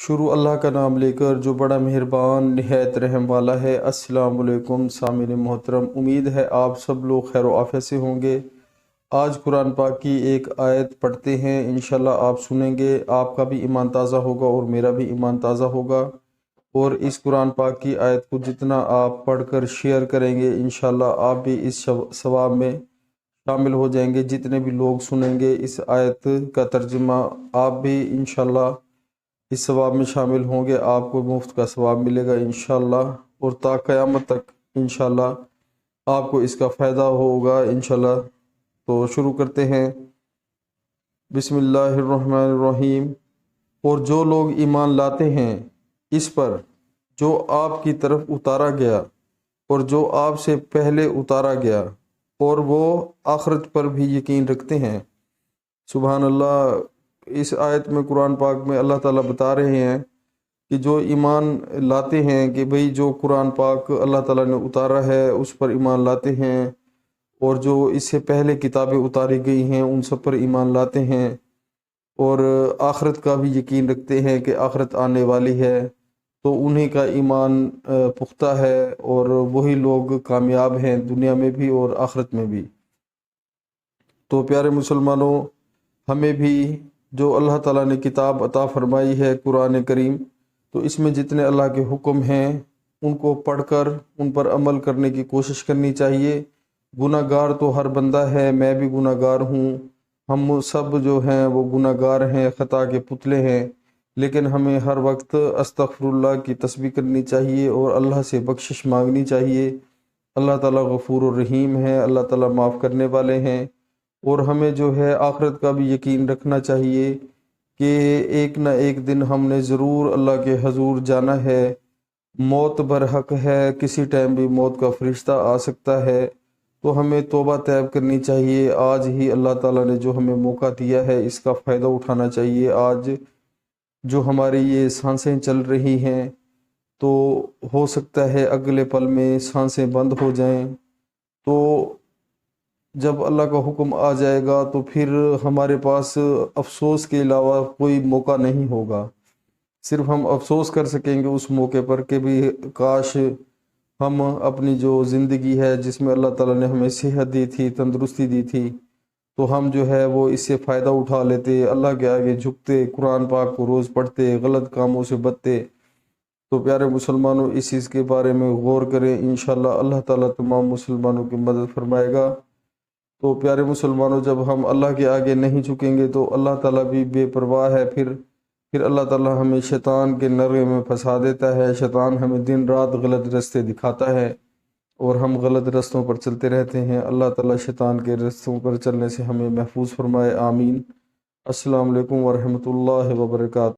شروع اللہ کا نام لے کر جو بڑا مہربان نہایت رحم والا ہے۔ السلام علیکم سامعین محترم، امید ہے آپ سب لوگ خیر و عافیت سے ہوں گے۔ آج قرآن پاک کی ایک آیت پڑھتے ہیں، انشاءاللہ آپ سنیں گے، آپ کا بھی ایمان تازہ ہوگا اور میرا بھی ایمان تازہ ہوگا۔ اور اس قرآن پاک کی آیت کو جتنا آپ پڑھ کر شیئر کریں گے، انشاءاللہ آپ بھی اس ثواب میں شامل ہو جائیں گے۔ جتنے بھی لوگ سنیں گے اس آیت کا ترجمہ، آپ بھی انشاءاللہ اس ثواب میں شامل ہوں گے، آپ کو مفت کا ثواب ملے گا انشاءاللہ، اور تا قیامت تک انشاءاللہ آپ کو اس کا فائدہ ہوگا انشاءاللہ۔ تو شروع کرتے ہیں۔ بسم اللہ الرحمن الرحیم۔ اور جو لوگ ایمان لاتے ہیں اس پر جو آپ کی طرف اتارا گیا اور جو آپ سے پہلے اتارا گیا، اور وہ آخرت پر بھی یقین رکھتے ہیں۔ سبحان اللہ۔ اس آیت میں قرآن پاک میں اللہ تعالیٰ بتا رہے ہیں کہ جو ایمان لاتے ہیں کہ بھئی جو قرآن پاک اللہ تعالیٰ نے اتارا ہے اس پر ایمان لاتے ہیں، اور جو اس سے پہلے کتابیں اتاری گئی ہیں ان سب پر ایمان لاتے ہیں، اور آخرت کا بھی یقین رکھتے ہیں کہ آخرت آنے والی ہے، تو انہی کا ایمان پختہ ہے، اور وہی لوگ کامیاب ہیں دنیا میں بھی اور آخرت میں بھی۔ تو پیارے مسلمانوں، ہمیں بھی جو اللہ تعالیٰ نے کتاب عطا فرمائی ہے قرآن کریم، تو اس میں جتنے اللہ کے حکم ہیں ان کو پڑھ کر ان پر عمل کرنے کی کوشش کرنی چاہیے۔ گناہ گار تو ہر بندہ ہے، میں بھی گناہ گار ہوں، ہم سب جو ہیں وہ گناہ گار ہیں، خطا کے پتلے ہیں، لیکن ہمیں ہر وقت استغفر اللہ کی تسبیح کرنی چاہیے اور اللہ سے بخشش مانگنی چاہیے۔ اللہ تعالیٰ غفور الرحیم ہے، اللہ تعالیٰ معاف کرنے والے ہیں۔ اور ہمیں جو ہے آخرت کا بھی یقین رکھنا چاہیے کہ ایک نہ ایک دن ہم نے ضرور اللہ کے حضور جانا ہے۔ موت برحق ہے، کسی ٹائم بھی موت کا فرشتہ آ سکتا ہے، تو ہمیں توبہ طیب کرنی چاہیے۔ آج ہی اللہ تعالیٰ نے جو ہمیں موقع دیا ہے اس کا فائدہ اٹھانا چاہیے۔ آج جو ہماری یہ سانسیں چل رہی ہیں، تو ہو سکتا ہے اگلے پل میں سانسیں بند ہو جائیں، تو جب اللہ کا حکم آ جائے گا تو پھر ہمارے پاس افسوس کے علاوہ کوئی موقع نہیں ہوگا۔ صرف ہم افسوس کر سکیں گے اس موقع پر کہ بھی کاش ہم اپنی جو زندگی ہے جس میں اللہ تعالیٰ نے ہمیں صحت دی تھی، تندرستی دی تھی، تو ہم جو ہے وہ اس سے فائدہ اٹھا لیتے، اللہ کے آگے جھکتے، قرآن پاک کو روز پڑھتے، غلط کاموں سے بچتے۔ تو پیارے مسلمانوں، اس چیز کے بارے میں غور کریں، انشاءاللہ اللہ تعالیٰ تمام مسلمانوں کی مدد فرمائے گا۔ تو پیارے مسلمانوں، جب ہم اللہ کے آگے نہیں جھکیں گے تو اللہ تعالیٰ بھی بے پرواہ ہے، پھر اللہ تعالیٰ ہمیں شیطان کے نرغے میں پھنسا دیتا ہے۔ شیطان ہمیں دن رات غلط راستے دکھاتا ہے اور ہم غلط رستوں پر چلتے رہتے ہیں۔ اللہ تعالیٰ شیطان کے رستوں پر چلنے سے ہمیں محفوظ فرمائے، آمین۔ السلام علیکم ورحمۃ اللہ وبرکاتہ۔